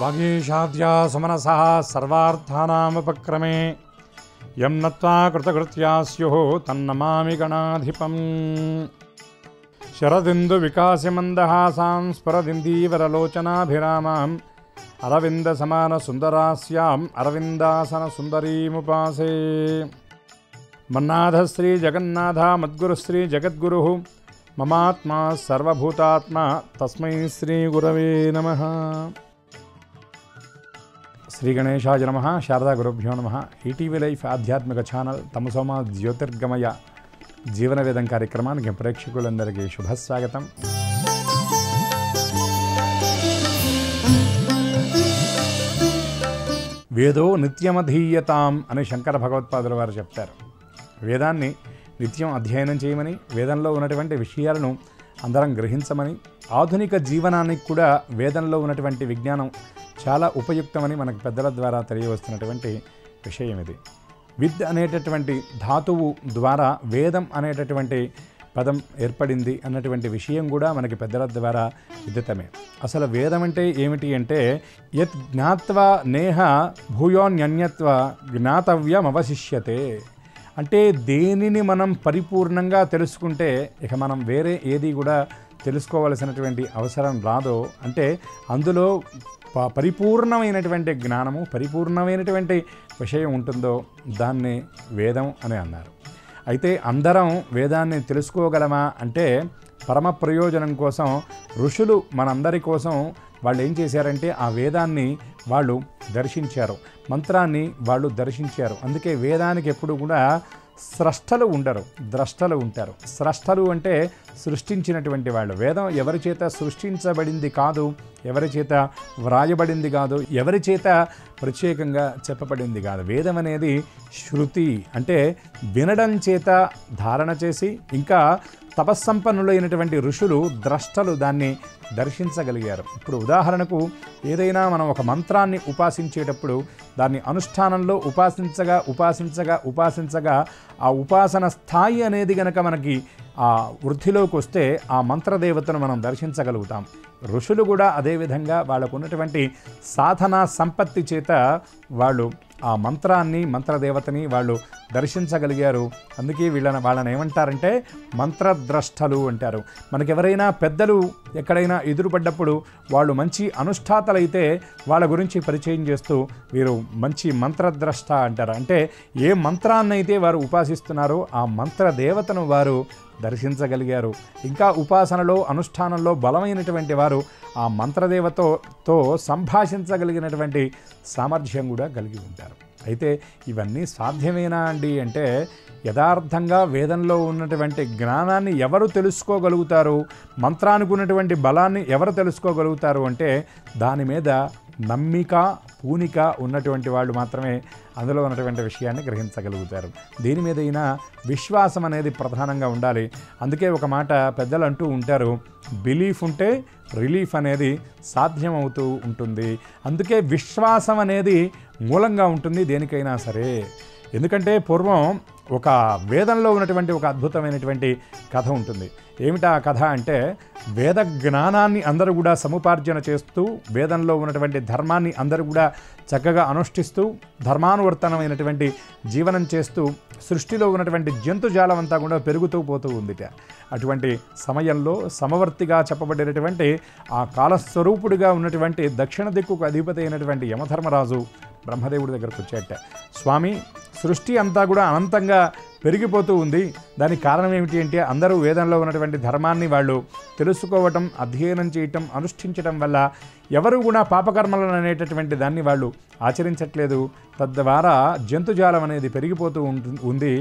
వాగీషాద్యా సమనసః సర్వార్థానాముపక్రమే యం నత్వా కృతకృత్యా స్యుః తన్నమామి గణాధిపం. శరదిందు వికాసమందహాసాం స్ఫురదిందీవరలోచనాభిరామాం అరవింద సమాన సుందరాస్యాం అరవిందాసన సుందరీముపాసే. మన్నాథ శ్రీ జగన్నాథ మద్గురు శ్రీ జగద్గురు మమాత్మా సర్వభూతాత్మ తస్మై శ్రీ గురవే నమః. శ్రీ గణేశాయ నమః. శారదా గురుభ్యో నమః. ఈటీవీ లైఫ్ ఆధ్యాత్మిక ఛానల్ తమసోమ జ్యోతిర్గమయ జీవన వేదం కార్యక్రమానికి ప్రేక్షకులందరికీ శుభస్వాగతం. వేదో నిత్యమధీయతాం అని శంకర భగవత్పాదుల వారు చెప్తారు. వేదాన్ని నిత్యం అధ్యయనం చేయమని, వేదంలో ఉన్నటువంటి విషయాలను అందరం గ్రహించమని, ఆధునిక జీవనానికి కూడా వేదంలో ఉన్నటువంటి విజ్ఞానం చాలా ఉపయుక్తమని మనకు పెద్దల ద్వారా తెలియవస్తున్నటువంటి విషయం ఇది. విద్ అనేటటువంటి ధాతువు ద్వారా వేదం అనేటటువంటి పదం ఏర్పడింది అన్నటువంటి విషయం కూడా మనకి పెద్దల ద్వారా విదితమే. అసలు వేదం అంటే ఏమిటి అంటే యత్ జ్ఞాత్వా నేహ భూయోన్యన్యత్వ జ్ఞాతవ్యమవశిష్యతే. అంటే దేనిని మనం పరిపూర్ణంగా తెలుసుకుంటే ఇక మనం వేరే ఏది కూడా తెలుసుకోవలసినటువంటి అవసరం రాదో, అంటే అందులో పరిపూర్ణమైనటువంటి జ్ఞానము, పరిపూర్ణమైనటువంటి విషయం ఉంటుందో దాన్ని వేదం అని అన్నారు. అయితే అందరం వేదాన్ని తెలుసుకోగలమా అంటే పరమ ప్రయోజనం కోసం ఋషులు మనందరి కోసం వాళ్ళు ఏం చేశారంటే ఆ వేదాన్ని వాళ్ళు దర్శించారు, మంత్రాన్ని వాళ్ళు దర్శించారు. అందుకే వేదానికి ఎప్పుడు కూడా స్రష్టలు ఉండరు, ద్రష్టలు ఉంటారు. స్రష్టలు అంటే సృష్టించినటువంటి వాళ్ళు. వేదం ఎవరి చేత సృష్టించబడింది కాదు, ఎవరి చేత వ్రాయబడింది కాదు, ఎవరి చేత ప్రత్యేకంగా చెప్పబడింది కాదు. వేదం అనేది శృతి అంటే వినడం చేత ధారణ చేసి, ఇంకా తపస్సంపన్నులైనటువంటి ఋషులు ద్రష్టలు దాన్ని దర్శించగలిగారు. ఇప్పుడు ఉదాహరణకు ఏదైనా మనం ఒక మంత్రాన్ని ఉపాసించేటప్పుడు దాన్ని అనుష్ఠానంలో ఉపాసించగా ఆ ఉపాసన స్థాయి అనేది గనక మనకి ఆ వృద్ధిలోకి వస్తే ఆ మంత్రదేవతను మనం దర్శించగలుగుతాం. ఋషులు కూడా అదేవిధంగా వాళ్ళకు ఉన్నటువంటి సాధనా సంపత్తి చేత వాళ్ళు ఆ మంత్రాన్ని, మంత్రదేవతని వాళ్ళు దర్శించగలిగారు. అందుకే వాళ్ళని ఏమంటారంటే మంత్రద్రష్టలు అంటారు. మనకెవరైనా పెద్దలు ఎక్కడైనా ఎదురుపడ్డప్పుడు వాళ్ళు మంచి అనుష్ఠాతలైతే వాళ్ళ గురించి పరిచయం చేస్తూ వీరు మంచి మంత్రద్రష్ట అంటారు. అంటే ఏ మంత్రాన్నైతే వారు ఉపాసిస్తున్నారో ఆ మంత్రదేవతను వారు దర్శించగలిగారు. ఇంకా ఉపాసనలో, అనుష్ఠానంలో బలమైనటువంటి వారు ఆ మంత్రదేవతతో సంభాషించగలిగినటువంటి సామర్థ్యం కూడా కలిగి ఉంటారు. అయితే ఇవన్నీ సాధ్యమేనా అండి అంటే యథార్థంగా వేదంలో ఉన్నటువంటి జ్ఞానాన్ని ఎవరు తెలుసుకోగలుగుతారు, మంత్రానికి ఉన్నటువంటి బలాన్ని ఎవరు తెలుసుకోగలుగుతారు అంటే దాని మీద నమ్మిక, పూనిక ఉన్నటువంటి వాళ్ళు మాత్రమే అందులో ఉన్నటువంటి విషయాన్ని గ్రహించగలుగుతారు. దీని మీదైనా విశ్వాసం అనేది ప్రధానంగా ఉండాలి. అందుకే ఒక మాట పెద్దలు అంటూ ఉంటారు, బిలీఫ్ ఉంటే రిలీఫ్ అనేది సాధ్యమవుతూ ఉంటుంది. అందుకే విశ్వాసం అనేది మూలంగా ఉంటుంది దేనికైనా సరే. ఎందుకంటే పూర్వం ఒక వేదంలో ఉన్నటువంటి ఒక అద్భుతమైనటువంటి కథ ఉంటుంది. ఏమిటా కథ అంటే వేద జ్ఞానాన్ని అందరూ కూడా సముపార్జన చేస్తూ, వేదంలో ఉన్నటువంటి ధర్మాన్ని అందరూ కూడా చక్కగా అనుష్ఠిస్తూ, ధర్మానువర్తనమైనటువంటి జీవనం చేస్తూ సృష్టిలో ఉన్నటువంటి జంతుజాలం అంతా కూడా పెరుగుతూ పోతూ ఉందిట. అటువంటి సమయంలో సమవర్తిగా చెప్పబడినటువంటి ఆ కాలస్వరూపుడిగా ఉన్నటువంటి దక్షిణ దిక్కుకు అధిపతి అయినటువంటి యమధర్మరాజు బ్రహ్మదేవుడి దగ్గరకు వచ్చేట. స్వామి, సృష్టి అంతా కూడా అనంతంగా పెరిగిపోతూ ఉంది, దానికి కారణం ఏమిటి అంటే అందరూ వేదంలో ఉన్నటువంటి ధర్మాన్ని వాళ్ళు తెలుసుకోవటం, అధ్యయనం చేయటం, అనుష్ఠించటం వల్ల ఎవరు కూడా పాపకర్మలను అనేటటువంటి దాన్ని వాళ్ళు ఆచరించట్లేదు. తద్వారా జంతుజాలం అనేది పెరిగిపోతూ ఉంది.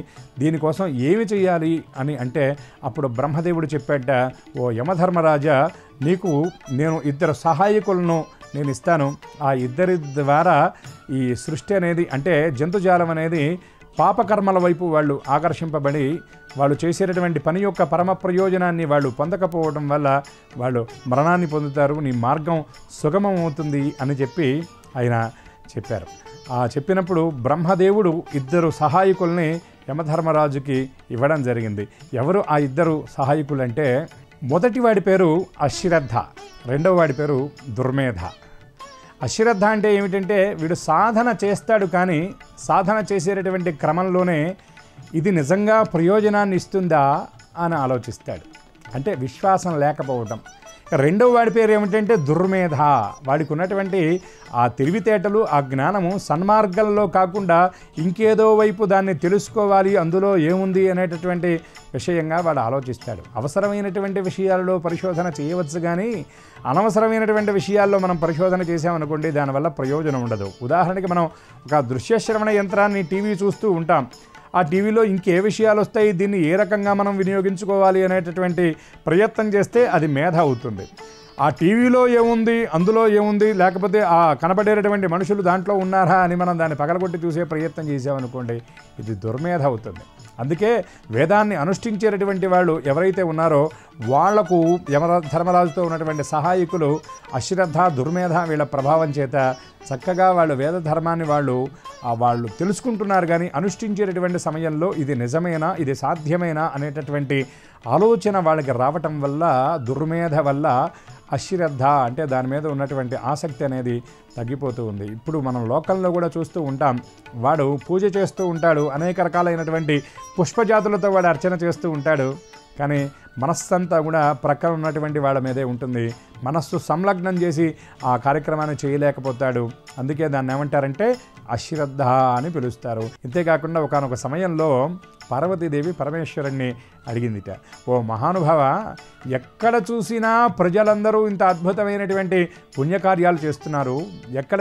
దీనికోసం ఏమి చేయాలి అని అంటే అప్పుడు బ్రహ్మదేవుడు చెప్పాట, ఓ యమధర్మరాజా, నీకు నేను 2 సహాయకులను నేను ఇస్తాను. ఆ ఇద్దరి ద్వారా ఈ సృష్టి అనేది అంటే జంతుజాలం అనేది పాపకర్మల వైపు వాళ్ళు ఆకర్షింపబడి వాళ్ళు చేసేటటువంటి పని యొక్క పరమ ప్రయోజనాన్ని వాళ్ళు పొందకపోవడం వల్ల వాళ్ళు మరణాన్ని పొందుతారు, నీ మార్గం సుగమం అవుతుంది అని చెప్పి ఆయన చెప్పారు. ఆ చెప్పినప్పుడు బ్రహ్మదేవుడు 2 సహాయకుల్ని యమధర్మరాజుకి ఇవ్వడం జరిగింది. ఎవరు ఆ 2 సహాయకులంటే మొదటి వాడి పేరు అశ్రద్ధ, రెండవ వాడి పేరు దుర్మేధ. అశ్రద్ధ అంటే ఏమిటంటే వీడు సాధన చేస్తాడు, కానీ సాధన చేసేటటువంటి క్రమంలోనే ఇది నిజంగా ప్రయోజనాన్ని ఇస్తుందా అని ఆలోచిస్తాడు. అంటే విశ్వాసం లేకపోవటం. రెండవ వాడి పేరు ఏమిటంటే దుర్మేధ. వాడికి ఉన్నటువంటి ఆ తెలివితేటలు, ఆ జ్ఞానము సన్మార్గంలో కాకుండా ఇంకేదో వైపు దాన్ని తెలుసుకోవాలి, అందులో ఏముంది అనేటటువంటి విషయంగా వాడు ఆలోచిస్తాడు. అవసరమైనటువంటి విషయాలలో పరిశోధన చేయవచ్చు, కానీ అనవసరమైనటువంటి విషయాల్లో మనం పరిశోధన చేసామనుకోండి దానివల్ల ప్రయోజనం ఉండదు. ఉదాహరణకి మనం ఒక దృశ్యశ్రవణ యంత్రాన్ని టీవీ చూస్తూ ఉంటాం. ఆ టీవీలో ఇంకే విషయాలు వస్తాయి, దీన్ని ఏ రకంగా మనం వినియోగించుకోవాలి అనేటటువంటి ప్రయత్నం చేస్తే అది మేధ అవుతుంది. ఆ టీవీలో ఏముంది, అందులో ఏముంది, లేకపోతే ఆ కనబడేటటువంటి మనుషులు దాంట్లో ఉన్నారా అని మనం దాన్ని పగలగొట్టి చూసే ప్రయత్నం చేసామనుకోండి ఇది దుర్మేధ అవుతుంది. అందుకే వేదాన్ని అనుష్ఠించేటటువంటి వాళ్ళు ఎవరైతే ఉన్నారో వాళ్లకు ధర్మరాజుతో ఉన్నటువంటి సహాయకులు అశ్రద్ధ, దుర్మేధ వీళ్ళ ప్రభావం చేత చక్కగా వాళ్ళు వేద ధర్మాన్ని వాళ్ళు తెలుసుకుంటున్నారు, కానీ అనుష్ఠించేటటువంటి సమయంలో ఇది నిజమేనా, ఇది సాధ్యమేనా అనేటటువంటి ఆలోచన వాళ్ళకి రావటం వల్ల, దుర్మేధ వల్ల అశ్రద్ధ అంటే దాని మీద ఉన్నటువంటి ఆసక్తి అనేది తగ్గిపోతూ ఉంది. ఇప్పుడు మనం లోకంలో కూడా చూస్తూ ఉంటాం. వాడు పూజ చేస్తూ ఉంటాడు, అనేక రకాలైనటువంటి పుష్పజాతులతో వాడు అర్చన చేస్తూ ఉంటాడు, కానీ మనస్సంతా కూడా ప్రక్కన ఉన్నటువంటి వాళ్ళ మీదే ఉంటుంది. మనస్సు సంలగ్నం చేసి ఆ కార్యక్రమాన్ని చేయలేకపోతాడు. అందుకే దాన్ని ఏమంటారంటే అశ్రద్ధ అని పిలుస్తారు. ఇంతేకాకుండా ఒకానొక సమయంలో పార్వతీదేవి పరమేశ్వరుణ్ణి అడిగిందిట, ఓ మహానుభావ, ఎక్కడ చూసినా ప్రజలందరూ ఇంత అద్భుతమైనటువంటి పుణ్యకార్యాలు చేస్తున్నారు, ఎక్కడ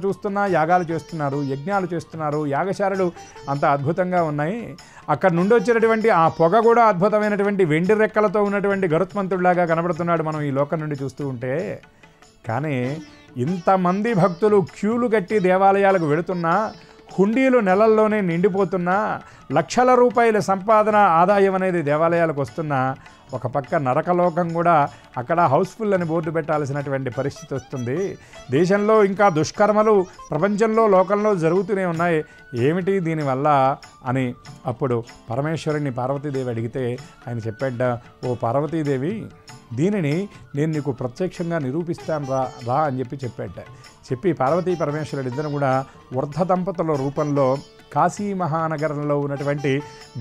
చూస్తున్నా యాగాలు చేస్తున్నారు, యజ్ఞాలు చేస్తున్నారు, యాగశాలలు అంత అద్భుతంగా ఉన్నాయి, అక్కడ నుండి వచ్చేటటువంటి ఆ పొగ కూడా అద్భుతమైనటువంటి వెండి రెక్కలతో ఉన్నటువంటి గరుత్మంతుడిలాగా కనబడుతున్నాడు మనం ఈ లోకం నుండి చూస్తూ ఉంటే. కానీ ఇంతమంది భక్తులు క్యూలు కట్టి దేవాలయాలకు వెళుతున్నా, హుండీలు నెలల్లోనే నిండిపోతున్నా, లక్షల రూపాయల సంపాదన ఆదాయం అనేది దేవాలయాలకు వస్తున్నా, ఒక పక్క నరకలోకం కూడా అక్కడ హౌస్ఫుల్ అని బోర్డు పెట్టాల్సినటువంటి పరిస్థితి వస్తుంది. దేశంలో ఇంకా దుష్కర్మలు ప్రపంచంలో, లోకంలో జరుగుతూనే ఉన్నాయి, ఏమిటి దీనివల్ల అని అప్పుడు పరమేశ్వరుని పార్వతీదేవి అడిగితే ఆయన చెప్పాడ, ఓ పార్వతీదేవి, దీనిని నేను నీకు ప్రత్యక్షంగా నిరూపిస్తాను రా అని చెప్పాడ. చెప్పి పార్వతీ పరమేశ్వరుడు ఇద్దరు కూడా వృద్ధ దంపతుల రూపంలో కాశీ మహానగరంలో ఉన్నటువంటి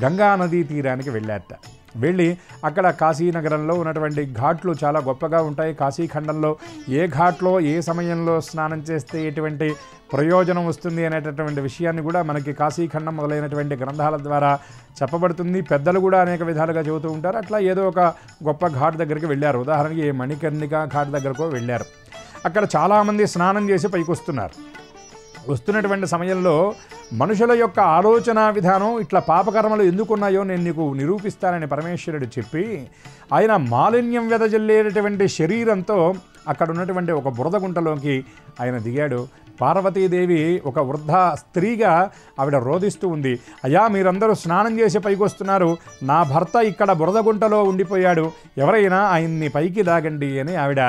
గంగా నదీ తీరానికి వెళ్ళారట. వెళ్ళి అక్కడ కాశీనగరంలో ఉన్నటువంటి ఘాట్లు చాలా గొప్పగా ఉంటాయి. కాశీఖండంలో ఏ ఘాట్లో ఏ సమయంలో స్నానం చేస్తే ఎటువంటి ప్రయోజనం వస్తుంది అనేటటువంటి విషయాన్ని కూడా మనకి కాశీఖండం మొదలైనటువంటి గ్రంథాల ద్వారా చెప్పబడుతుంది. పెద్దలు కూడా అనేక విధాలుగా చెబుతూ ఉంటారు. అట్లా ఏదో ఒక గొప్ప ఘాట్ దగ్గరికి వెళ్ళారు. ఉదాహరణకి మణికర్ణిక ఘాట్ దగ్గరకో వెళ్ళారు. అక్కడ చాలామంది స్నానం చేసి పైకి వస్తున్నటువంటి సమయంలో మనుషుల యొక్క ఆలోచన విధానం ఇట్లా పాపకర్మలు ఎందుకున్నాయో నేను నీకు నిరూపిస్తానని పరమేశ్వరుడు చెప్పి ఆయన మాలిన్యం వెదజల్లేటటువంటి శరీరంతో అక్కడ ఉన్నటువంటి ఒక బురద గుంటలోకి ఆయన దిగాడు. పార్వతీదేవి ఒక వృద్ధ స్త్రీగా ఆవిడ రోధిస్తూ ఉంది, అయ్యా మీరందరూ స్నానం చేసి పైకి వస్తున్నారు, నా భర్త ఇక్కడ బురద గుంటలో ఉండిపోయాడు, ఎవరైనా ఆయన్ని పైకి లాగండి అని ఆవిడ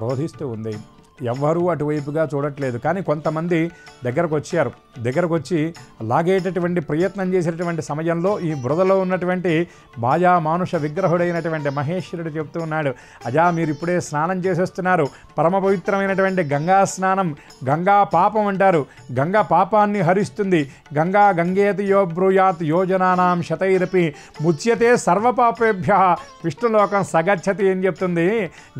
రోధిస్తూ ఉంది. ఎవ్వరూ అటువైపుగా చూడట్లేదు. కానీ కొంతమంది దగ్గరకు వచ్చి లాగేటటువంటి ప్రయత్నం చేసేటటువంటి సమయంలో ఈ బురదలో ఉన్నటువంటి మాయా మానుష విగ్రహుడైనటువంటి మహేశ్వరుడు చెప్తూ ఉన్నాడు, అజా మీరు ఇప్పుడే స్నానం చేసేస్తున్నారు, పరమ పవిత్రమైనటువంటి గంగా స్నానం, గంగా పాపం అంటారు, గంగా పాపాన్ని హరిస్తుంది, గంగా గంగేతి యో బ్రూయాత్ యోజనానాం శతైరపి ముచ్యతే సర్వపాపేభ్య విష్ణులోకం సగచ్చతి అని చెప్తుంది.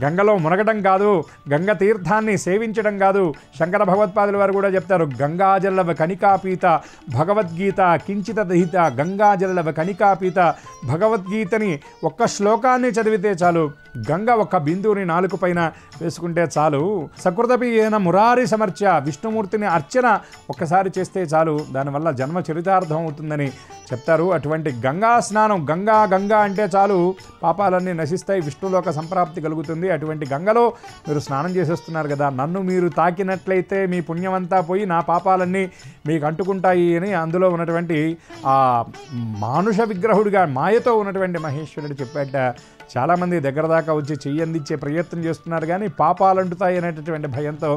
గంగలో మునగడం కాదు, గంగ తీర్థాన్ని సేవించడం కాదు. శంకర భగవత్పాదుల వారు కూడా చెప్తారు, గంగాజలవ కణికాపీత భగవద్గీత కించిత దహిత, గంగాజలవ కణికాపీత భగవద్గీతని ఒక్క శ్లోకాన్ని చదివితే చాలు, గంగ ఒక్క బిందువుని నాలుక పైన వేసుకుంటే చాలు, సకృతపి ఏన మురారి సమర్చ, విష్ణుమూర్తిని అర్చన ఒక్కసారి చేస్తే చాలు, దానివల్ల జన్మ చరితార్థం అవుతుందని చెప్తారు. అటువంటి గంగా స్నానం, గంగా అంటే చాలు పాపాలన్నీ నశిస్తాయి, విష్ణులోక సంప్రాప్తి కలుగుతుంది. అటువంటి గంగలో మీరు స్నానం చేసేస్తున్నారు కదా, నన్ను మీరు తాకినట్లయితే మీ పుణ్యమంతా పోయి నా పాపాలన్నీ మీకు అంటుకుంటాయి అని అందులో ఉన్నటువంటి ఆ మానుష విగ్రహుడిగా మాయతో ఉన్నటువంటి మహేశ్వరుడు చెప్పాట. చాలామంది దగ్గర దాకా వచ్చి చెయ్యి అందించే ప్రయత్నం చేస్తున్నారు, కానీ పాపాలు అంటుతాయి అనేటటువంటి భయంతో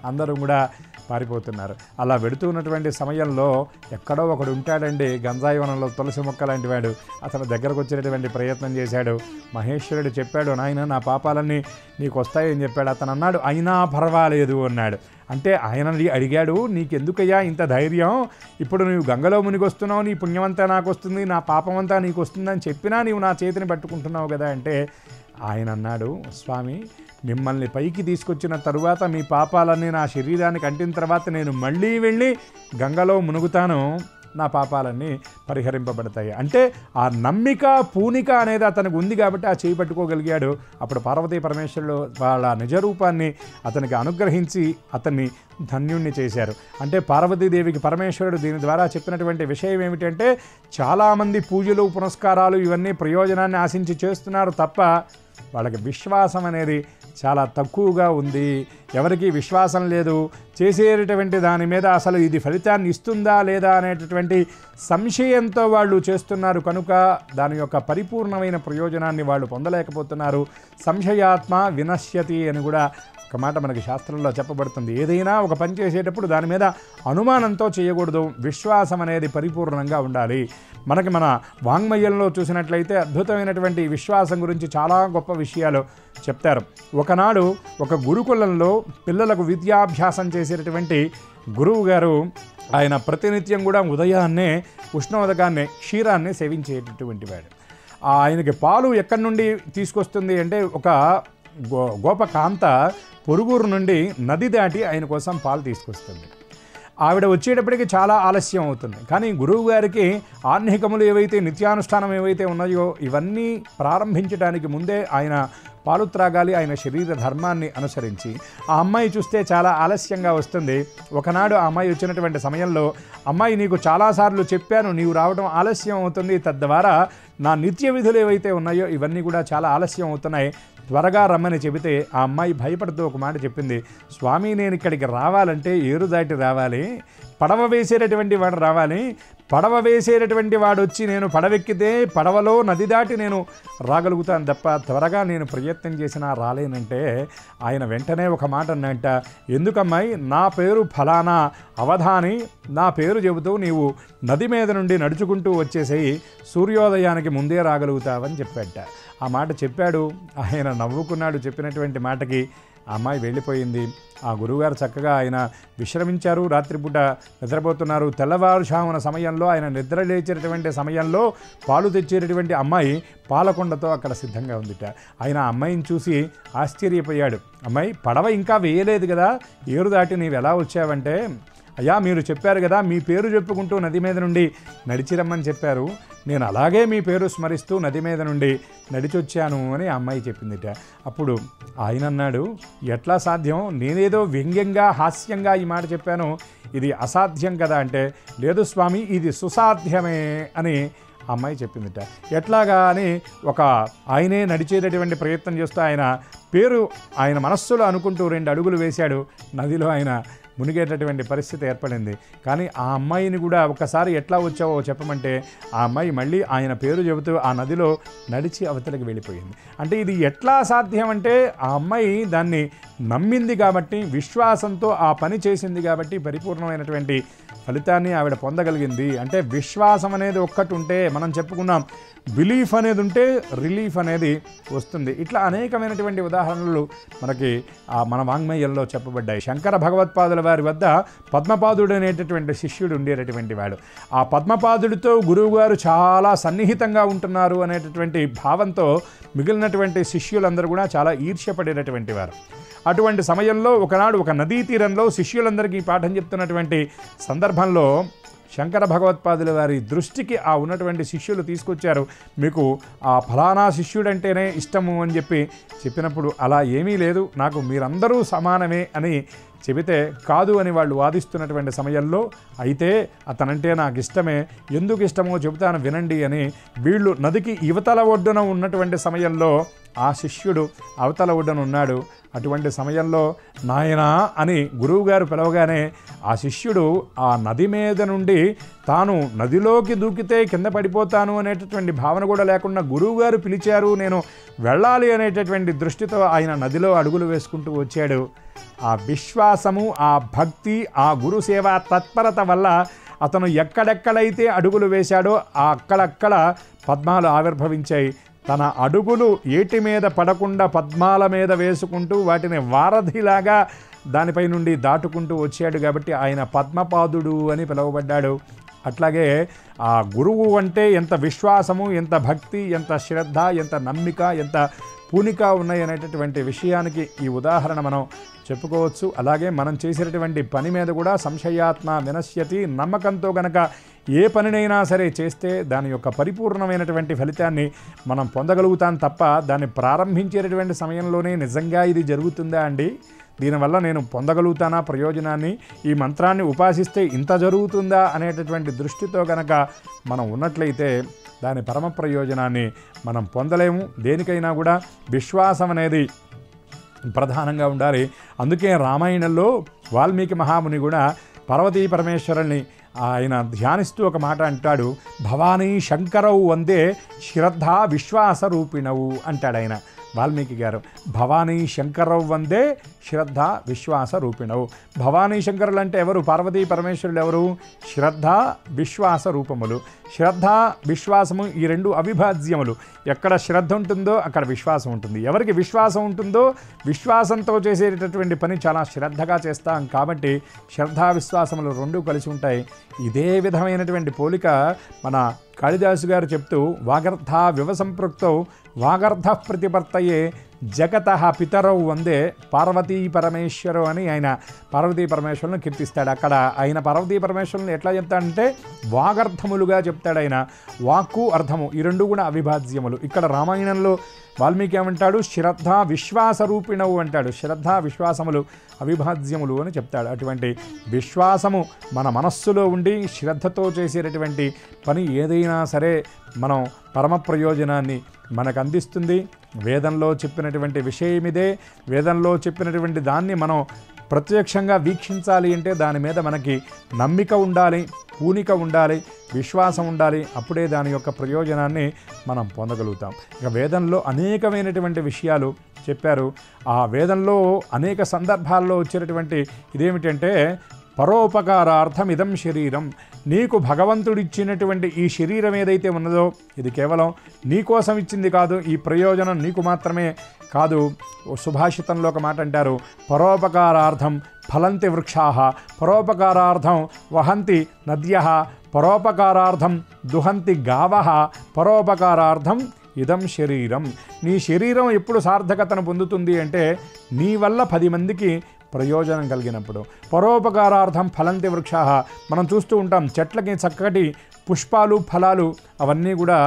అందరూ కూడా పారిపోతున్నారు. అలా వెడుతున్నటువంటి సమయంలో ఎక్కడో ఒకడు ఉంటాడండి, గంజాయి వనంలో తులసి మొక్క లాంటి వాడు. అతను దగ్గరకు వచ్చేటటువంటి ప్రయత్నం చేశాడు. మహేశ్వరుడు చెప్పాడు, నాయన నా పాపాలన్నీ నీకు వస్తాయని చెప్పాడు. అతను అన్నాడు, అయినా పర్వాలేదు అన్నాడు. అంటే ఆయన అడిగాడు, నీకెందుకయ్యా ఇంత ధైర్యం? ఇప్పుడు నువ్వు గంగలో మునిగొస్తున్నావు, నీ పుణ్యమంతా నాకు వస్తుంది, నా పాపమంతా నీకు వస్తుందని చెప్పినా నీవు నా చేతిని పట్టుకుంటున్నావు కదా అంటే ఆయన అన్నాడు, స్వామి మిమ్మల్ని పైకి తీసుకొచ్చిన తరువాత మీ పాపాలన్నీ నా శరీరానికి అంటిన తర్వాత నేను మళ్ళీ వెళ్ళి గంగలో మునుగుతాను, నా పాపాలన్నీ పరిహరింపబడతాయి. అంటే ఆ నమ్మిక పూనిక అనేది అతనికి ఉంది కాబట్టి ఆ చేయి పట్టుకోగలిగాడు. అప్పుడు పార్వతీ పరమేశ్వరులు వాళ్ళ నిజరూపాన్ని అతనికి అనుగ్రహించి అతన్ని ధన్యుణ్ణి చేశారు. అంటే పార్వతీదేవికి పరమేశ్వరుడు దీని ద్వారా చెప్పినటువంటి విషయం ఏమిటంటే, చాలామంది పూజలు పునస్కారాలు ఇవన్నీ ప్రయోజనాన్ని ఆశించి చేస్తున్నారు తప్ప వాళ్ళకి విశ్వాసం అనేది చాలా తక్కువగా ఉంది. ఎవరికి విశ్వాసం లేదు, చేసేటటువంటి దాని మీద అసలు ఇది ఫలితాన్ని ఇస్తుందా లేదా అనేటటువంటి సంశయంతో వాళ్ళు చేస్తున్నారు కనుక దాని యొక్క పరిపూర్ణమైన ప్రయోజనాన్ని వాళ్ళు పొందలేకపోతున్నారు. సంశయాత్మ వినశ్యతి అని కూడా ఒక మాట మనకి శాస్త్రంలో చెప్పబడుతుంది. ఏదైనా ఒక పని చేసేటప్పుడు దాని మీద అనుమానంతో చేయకూడదు, విశ్వాసం అనేది పరిపూర్ణంగా ఉండాలి. మనకి మన వాంగ్మయంలో చూసినట్లయితే అద్భుతమైనటువంటి విశ్వాసం గురించి చాలా గొప్ప విషయాలు చెప్తారు. ఒకనాడు ఒక గురుకులంలో పిల్లలకు విద్యాభ్యాసం చేసేటటువంటి గురువు గారు ఆయన ప్రతినిత్యం కూడా ఉదయాన్నే ఉష్ణోదకాన్ని క్షీరాన్ని సేవించేటటువంటి వాడు. ఆయనకి పాలు ఎక్కడి నుండి తీసుకొస్తుంది అంటే, ఒక గోపకాంత పొరుగురు నుండి నది దాటి ఆయన కోసం పాలు తీసుకొస్తుంది. ఆవిడ వచ్చేటప్పటికి చాలా ఆలస్యం అవుతుంది. కానీ గురువు గారికి ఆహ్నికములు ఏవైతే నిత్యానుష్ఠానం ఏవైతే ఉన్నాయో ఇవన్నీ ప్రారంభించడానికి ముందే ఆయన పాలు త్రాగాలి, ఆయన శరీర ధర్మాన్ని అనుసరించి. ఆ అమ్మాయి చూస్తే చాలా ఆలస్యంగా వస్తుంది. ఒకనాడు ఆ అమ్మాయి వచ్చినటువంటి సమయంలో, అమ్మాయి నీకు చాలాసార్లు చెప్పాను, నీవు రావడం ఆలస్యం అవుతుంది, తద్వారా నా నిత్య విధులు ఏవైతే ఉన్నాయో ఇవన్నీ కూడా చాలా ఆలస్యం అవుతున్నాయి, త్వరగా రమ్మని చెబితే ఆ అమ్మాయి భయపడుతూ ఒక మాట చెప్పింది, స్వామి నేను ఇక్కడికి రావాలంటే ఏరు దాటి రావాలి, పడవ వేసేటటువంటి వాడు రావాలి, పడవ వేసేటటువంటి వాడు వచ్చి నేను పడవెక్కితే పడవలో నది దాటి నేను రాగలుగుతాను తప్ప త్వరగా నేను ప్రయత్నం చేసినా రాలేనంటే ఆయన వెంటనే ఒక మాట అన్నట్ట, ఎందుకమ్మాయి నా పేరు ఫలానా అవధాని, నా పేరు చెబుతూ నీవు నది మీద నుండి నడుచుకుంటూ వచ్చేసేయి, సూర్యోదయానికి ముందే రాగలుగుతావని చెప్పాట. ఆ మాట చెప్పాడు. ఆయన నవ్వుకున్నాడు చెప్పినటువంటి మాటకి. ఆ అమ్మాయి వెళ్ళిపోయింది. ఆ గురువుగారు చక్కగా ఆయన విశ్రమించారు, రాత్రిపూట నిద్రపోతున్నారు. తెల్లవారుజామున సమయంలో ఆయన నిద్ర లేచేటటువంటి సమయంలో పాలు తెచ్చేటటువంటి అమ్మాయి పాలకొండతో అక్కడ సిద్ధంగా ఉందిట. ఆయన ఆ అమ్మాయిని చూసి ఆశ్చర్యపోయాడు. అమ్మాయి పడవ ఇంకా వేయలేదు కదా, ఏరు దాటి నీవు ఎలా వచ్చావంటే, అయ్యా మీరు చెప్పారు కదా మీ పేరు చెప్పుకుంటూ నది మీద నుండి నడిచిరమ్మని చెప్పారు, నేను అలాగే మీ పేరు స్మరిస్తూ నది మీద నుండి నడిచొచ్చాను అని ఆ అమ్మాయి చెప్పిందిట. అప్పుడు ఆయన అన్నాడు, ఎట్లా సాధ్యం, నేనేదో వ్యంగ్యంగా హాస్యంగా ఈ మాట చెప్పాను, ఇది అసాధ్యం కదా అంటే, లేదు స్వామి ఇది సుసాధ్యమే అని ఆ అమ్మాయి చెప్పిందిట. ఎట్లాగా అని ఒక ఆయనే నడిచేటటువంటి ప్రయత్నం చేస్తూ ఆయన పేరు ఆయన మనస్సులో అనుకుంటూ 2 అడుగులు వేశాడు. నదిలో ఆయన మునిగేటటువంటి పరిస్థితి ఏర్పడింది. కానీ ఆ అమ్మాయిని కూడా ఒకసారి ఎట్లా వచ్చావో చెప్పమంటే ఆ అమ్మాయి మళ్ళీ ఆయన పేరు చెబుతూ ఆ నదిలో నడిచి అవతలికి వెళ్ళిపోయింది. అంటే ఇది ఎట్లా సాధ్యం అంటే ఆ అమ్మాయి దాన్ని నమ్మింది కాబట్టి, విశ్వాసంతో ఆ పని చేసింది కాబట్టి పరిపూర్ణమైనటువంటి ఫలితాన్ని ఆవిడ పొందగలిగింది. అంటే విశ్వాసం అనేది ఒక్కటి ఉంటే, మనం చెప్పుకున్నాం బిలీఫ్ అనేది ఉంటే రిలీఫ్ అనేది వస్తుంది. ఇట్లా అనేకమైనటువంటి ఉదాహరణలు మనకి మన వాంగ్మయంలో చెప్పబడ్డాయి. శంకర భగవత్పాదుల వారి వద్ద పద్మపాదుడు అనేటటువంటి శిష్యుడు ఉండేటటువంటి వాడు. ఆ పద్మపాదుడితో గురువుగారు చాలా సన్నిహితంగా ఉంటున్నారు అనేటటువంటి భావంతో మిగిలినటువంటి శిష్యులందరూ కూడా చాలా ఈర్ష్యపడేటటువంటి వారు. అటువంటి సమయంలో ఒకనాడు ఒక నదీ తీరంలో శిష్యులందరికీ పాఠం చెప్తున్నటువంటి సందర్భంలో శంకర భగవత్పాదుల వారి దృష్టికి ఆ ఉన్నటువంటి శిష్యులు తీసుకొచ్చారు. మీకు ఆ ఫలానా శిష్యుడంటేనే ఇష్టము అని చెప్పినప్పుడు, అలా ఏమీ లేదు, నాకు మీరందరూ సమానమే అని చెబితే, కాదు అని వాళ్ళు వాదిస్తున్నటువంటి సమయంలో, అయితే అతనంటే నాకు ఇష్టమే, ఎందుకు ఇష్టమో చెబుతాను వినండి అని వీళ్ళు నదికి యువతల ఒడ్డున ఉన్నటువంటి సమయంలో ఆ శిష్యుడు అవతల ఒడ్డునున్నాడు. అటువంటి సమయంలో నాయనా అని గురువుగారు పిలవగానే ఆ శిష్యుడు ఆ నది మీద నుండి తాను నదిలోకి దూకితే కింద పడిపోతాను అనేటటువంటి భావన కూడా లేకుండా గురువుగారు పిలిచారు, నేను వెళ్ళాలి అనేటటువంటి దృష్టితో ఆయన నదిలో అడుగులు వేసుకుంటూ వచ్చాడు. ఆ విశ్వాసము, ఆ భక్తి, ఆ గురుసేవ తత్పరత వల్ల అతను ఎక్కడెక్కడైతే అడుగులు వేశాడో అక్కడక్కడ పద్మాలు ఆవిర్భవించాయి. తన అడుగులు ఏటి మీద పడకుండా పద్మాల మీద వేసుకుంటూ వాటిని వారధిలాగా దానిపై నుండి దాటుకుంటూ వచ్చాడు కాబట్టి ఆయన పద్మపాదుడు అని పిలువబడ్డాడు. అట్లాగే ఆ గురువు అంటే ఎంత విశ్వాసము, ఎంత భక్తి, ఎంత శ్రద్ధ, ఎంత నమ్మిక, ఎంత పూనిక ఉన్నాయి అనేటటువంటి విషయానికి ఈ ఉదాహరణ మనం చెప్పుకోవచ్చు. అలాగే మనం చేసేటటువంటి పని మీద కూడా సంశయాత్మ వినశ్యతి, నమ్మకంతో గనక ఏ పనినైనా సరే చేస్తే దాని యొక్క పరిపూర్ణమైనటువంటి ఫలితాన్ని మనం పొందగలుగుతాం తప్ప దాన్ని ప్రారంభించేటటువంటి సమయంలోనే నిజంగా ఇది జరుగుతుందా అండి, దీనివల్ల నేను పొందగలుగుతానా ప్రయోజనాన్ని, ఈ మంత్రాన్ని ఉపాసిస్తే ఇంత జరుగుతుందా అనేటటువంటి దృష్టితో గనక మనం ఉన్నట్లయితే దాని పరమ ప్రయోజనాన్ని మనం పొందలేము. దేనికైనా కూడా విశ్వాసం అనేది ప్రధానంగా ఉండాలి. అందుకే రామాయణంలో వాల్మీకి మహాముని కూడా పార్వతీ పరమేశ్వరుల్ని ఆయన ధ్యానిస్తూ ఒక మాట అంటాడు, భవానీ శంకరవు వందే శ్రద్ధ విశ్వాస రూపిణవు అంటాడు ఆయన వాల్మీకి గారు. భవానీ శంకరవు వందే శ్రద్ధ విశ్వాస రూపిణవు. భవానీ శంకరులు అంటే ఎవరు? పార్వతీ పరమేశ్వరులు ఎవరు? శ్రద్ధ విశ్వాస రూపములు. శ్రద్ధ విశ్వాసము ఈ రెండు అవిభాజ్యములు. ఎక్కడ శ్రద్ధ ఉంటుందో అక్కడ విశ్వాసం ఉంటుంది. ఎవరికి విశ్వాసం ఉంటుందో విశ్వాసంతో చేసేటటువంటి పని చాలా శ్రద్ధగా చేస్తాం కాబట్టి శ్రద్ధా విశ్వాసములు రెండూ కలిసి ఉంటాయి. ఇదే విధమైనటువంటి పోలిక మన కాళిదాసు గారు చెప్తూ వాగర్థ వివసంపృక్తౌ వాగర్థ ప్రతిపత్తయే జగత పితరౌ వందే పార్వతీ పరమేశ్వరు అని ఆయన పార్వతీ పరమేశ్వరులను కీర్తిస్తాడు. అక్కడ ఆయన పార్వతీ పరమేశ్వరులను ఎట్లా చెప్తాడంటే వాగర్థములుగా చెప్తాడు. ఆయన వాక్కు అర్థము ఈ రెండు కూడా అవిభాజ్యములు. ఇక్కడ రామాయణంలో వాల్మీకి ఏమంటాడు? శ్రద్ధ విశ్వాస రూపిణవు అంటాడు. శ్రద్ధ విశ్వాసములు అవిభాజ్యములు అని చెప్తాడు. అటువంటి విశ్వాసము మన మనస్సులో ఉండి శ్రద్ధతో చేసేటటువంటి పని ఏదైనా సరే మనం పరమ ప్రయోజనాన్ని మనకు అందిస్తుంది. వేదంలో చెప్పినటువంటి విషయం ఇదే. వేదంలో చెప్పినటువంటి దాన్ని మనం ప్రత్యక్షంగా వీక్షించాలి అంటే దాని మీద మనకి నమ్మిక ఉండాలి, పూనిక ఉండాలి, విశ్వాసం ఉండాలి. అప్పుడే దాని యొక్క ప్రయోజనాన్ని మనం పొందగలుగుతాం. ఇక వేదంలో అనేకమైనటువంటి విషయాలు చెప్పారు. ఆ వేదంలో అనేక సందర్భాల్లో వచ్చేటటువంటి ఇదేమిటంటే పరోపకారార్థం ఇదం శరీరం, నీకు భగవంతుడిచ్చినటువంటి ఈ శరీరం ఏదైతే ఉన్నదో ఇది కేవలం నీ కోసం ఇచ్చింది కాదు, ఈ ప్రయోజనం నీకు మాత్రమే కాదు. సుభాషితంలో ఒక మాట అంటారు, పరోపకారార్థం ఫలంతి వృక్షాః, పరోపకారార్థం వహంతి నద్యః, పరోపకారార్థం దుహంతి గావః, పరోపకారార్థం ఇదం శరీరం. నీ శరీరం ఎప్పుడు సార్థకతను పొందుతుంది అంటే నీ వల్ల 10 మందికి ప్రయోజనం కలిగినప్పుడు. పరోపకారార్థం ఫలంతి వృక్షాః, మనం చూస్తూ ఉంటాం చెట్లకి చక్కటి పుష్పాలు ఫలాలు అవన్నీ కూడా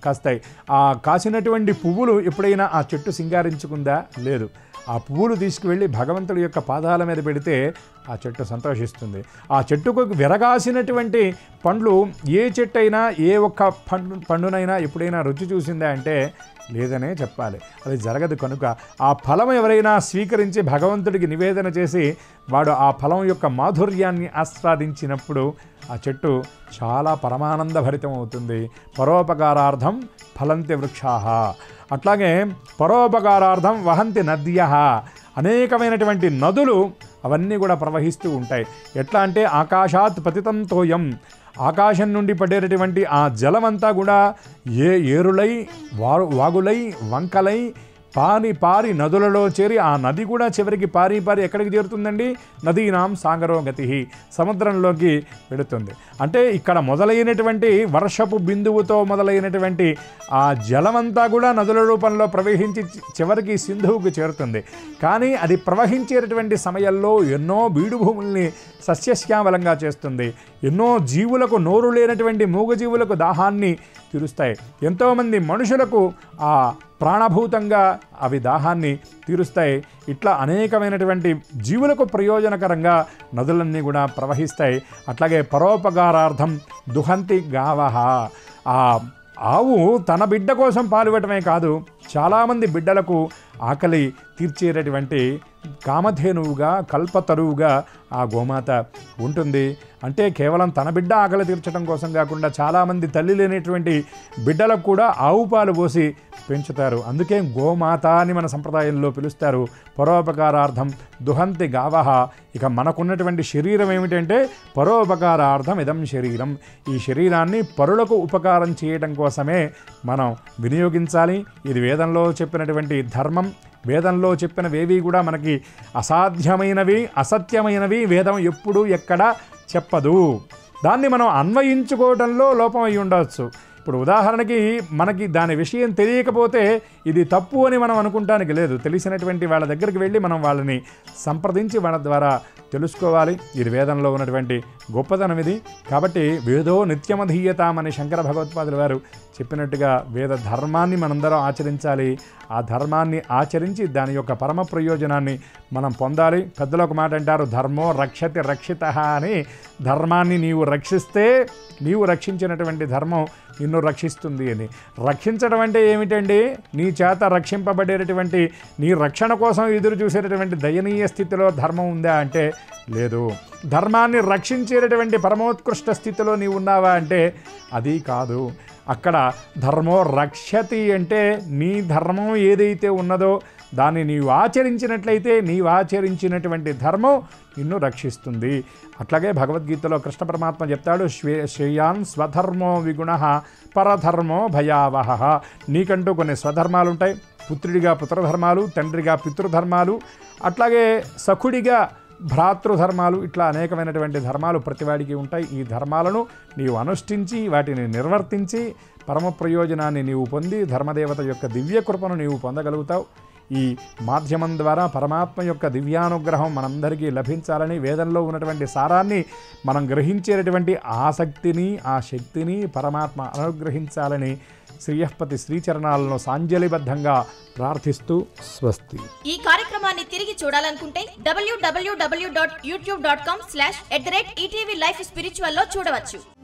కాస్తాయి. ఆ కాసినటువంటి పువ్వులు ఎప్పుడైనా ఆ చెట్టు సింగారించుకుందా? లేదు. ఆ పువ్వులు తీసుకువెళ్ళి భగవంతుడి యొక్క పాదాల మీద పెడితే ఆ చెట్టు సంతోషిస్తుంది. ఆ చెట్టుకు విరగాసినటువంటి పండ్లు ఏ చెట్టు అయినా ఏ ఒక్క పండునైనా ఎప్పుడైనా రుచి చూసిందా అంటే లేదనే చెప్పాలి. అది జరగదు. కనుక ఆ ఫలం ఎవరైనా స్వీకరించి భగవంతుడికి నివేదన చేసి వాడు ఆ ఫలం యొక్క మాధుర్యాన్ని ఆస్వాదించినప్పుడు ఆ చెట్టు చాలా పరమానందభరితం అవుతుంది. పరోపకారార్థం ఫలంతి వృక్షాః. అట్లాగే పరోపకారార్థం వహంతి నద్యః, అనేకమైనటువంటి నదులు అవన్నీ కూడా ప్రవహిస్తూ ఉంటాయి. ఎట్లా అంటే ఆకాశాత్ పతితం తోయం, ఆకాశం నుండి పడేటటువంటి ఆ జలమంతా కూడా ఏరులై వాగులై వంకలై పారి నదులలో చేరి ఆ నది కూడా చివరికి పారి ఎక్కడికి చేరుతుందండి? నదీనాం సాగరో గతి, సముద్రంలోకి వెళుతుంది. అంటే ఇక్కడ మొదలైనటువంటి వర్షపు బిందువుతో మొదలైనటువంటి ఆ జలమంతా కూడా నదుల రూపంలో ప్రవహించి చివరికి సింధువుకు చేరుతుంది. కానీ అది ప్రవహించేటటువంటి సమయంలో ఎన్నో బీడు భూముల్ని సస్యశ్యామలంగా చేస్తుంది. ఎన్నో జీవులకు, నోరు లేనటువంటి మూగజీవులకు దాహాన్ని తీరుస్తాయి. ఎంతోమంది మనుషులకు ఆ ప్రాణభూతంగా అవి దాహాన్ని తీరుస్తాయి. ఇట్లా అనేకమైనటువంటి జీవులకు ప్రయోజనకరంగా నదులన్నీ కూడా ప్రవహిస్తాయి. అట్లాగే పరోపకారార్థం దుహంతి గావః, ఆ ఆవు తన బిడ్డ కోసం పాలు ఇవ్వటమే కాదు, చాలామంది బిడ్డలకు ఆకలి తీర్చేటటువంటి కామధేనువుగా, కల్పతరువుగా ఆ గోమాత ఉంటుంది. అంటే కేవలం తన బిడ్డ ఆకలి తీర్చడం కోసం కాకుండా చాలామంది తల్లి లేనటువంటి బిడ్డలకు కూడా ఆవు పాలు పోసి పెంచుతారు. అందుకే గోమాత అని మన సంప్రదాయంలో పిలుస్తారు. పరోపకారార్థం దుహంతి గావహ. ఇక మనకున్నటువంటి శరీరం ఏమిటంటే పరోపకారార్థం ఇదం శరీరం. ఈ శరీరాన్ని పరులకు ఉపకారం చేయడం కోసమే మనం వినియోగించాలి. ఇది వేదంలో చెప్పినటువంటి ధర్మం. వేదంలో చెప్పినవేవి కూడా మనకి అసాధ్యమైనవి, అసత్యమైనవి వేదం ఎప్పుడు ఎక్కడ చెప్పదు. దాన్ని మనం అన్వయించుకోవడంలో లోపం అయి ఉండవచ్చు. ఇప్పుడు ఉదాహరణకి మనకి దాని విషయం తెలియకపోతే ఇది తప్పు అని మనం అనుకుంటానికి లేదు. తెలిసినటువంటి వాళ్ళ దగ్గరికి వెళ్ళి మనం వాళ్ళని సంప్రదించి వాళ్ళ ద్వారా తెలుసుకోవాలి. ఇది వేదంలో ఉన్నటువంటి గొప్పతనం ఇది. కాబట్టి వేదో నిత్యమధీయతామని శంకర భగవత్పాదుల వారు చెప్పినట్టుగా వేద ధర్మాన్ని మనందరం ఆచరించాలి. ఆ ధర్మాన్ని ఆచరించి దాని యొక్క పరమ ప్రయోజనాన్ని మనం పొందాలి. పెద్దలు ఒక మాట అంటారు, ధర్మో రక్షతి రక్షితః అని. ధర్మాన్ని నీవు రక్షిస్తే నీవు రక్షించినటువంటి ధర్మం నిన్ను రక్షిస్తుంది అని. రక్షించడం అంటే ఏమిటండి? నీ చేత రక్షింపబడేటటువంటి నీ రక్షణ కోసం ఎదురు చూసేటటువంటి దయనీయ స్థితిలో ధర్మం ఉందా అంటే లేదు. ధర్మాన్ని రక్షించేటటువంటి పరమోత్కృష్ట స్థితిలో నీవు ఉన్నావా అంటే అది కాదు. అక్కడ ధర్మో రక్షతి అంటే నీ ధర్మం ఏదైతే ఉన్నదో దాన్ని నీవు ఆచరించినట్లయితే నీవు ఆచరించినటువంటి ధర్మం నిన్ను రక్షిస్తుంది. అట్లాగే భగవద్గీతలో కృష్ణ పరమాత్మ చెప్తాడు, శ్రేయాన్ స్వధర్మో విగుణః పరధర్మో భయావహ. నీకంటూ కొన్ని స్వధర్మాలు ఉంటాయి. పుత్రుడిగా పుత్రధర్మాలు, తండ్రిగా పితృధర్మాలు, అట్లాగే సఖుడిగా భ్రాతృధర్మాలు, ఇట్లా అనేకమైనటువంటి ధర్మాలు ప్రతివాడికి ఉంటాయి. ఈ ధర్మాలను నీవు అనుష్ఠించి వాటిని నిర్వర్తించి పరమ ప్రయోజనాన్ని నీవు పొంది ధర్మదేవత యొక్క దివ్య కృపను నీవు పొందగలుగుతావు. ఈ మాధ్యమం ద్వారా పరమాత్మ యొక్క దివ్యానుగ్రహం మనందరికీ లభించాలని, వేదంలో ఉన్నటువంటి సారాన్ని మనం గ్రహించేటటువంటి ఆసక్తిని, ఆ శక్తిని పరమాత్మ అనుగ్రహించాలని శ్రీయఃపతి శ్రీచరణాలను సాంజలిబద్ధంగా ప్రార్థిస్తూ స్వస్తి. ఈ కార్యక్రమాన్ని తిరిగి చూడాలనుకుంటే www.youtube.com/ETV Life Spiritual లో చూడవచ్చు.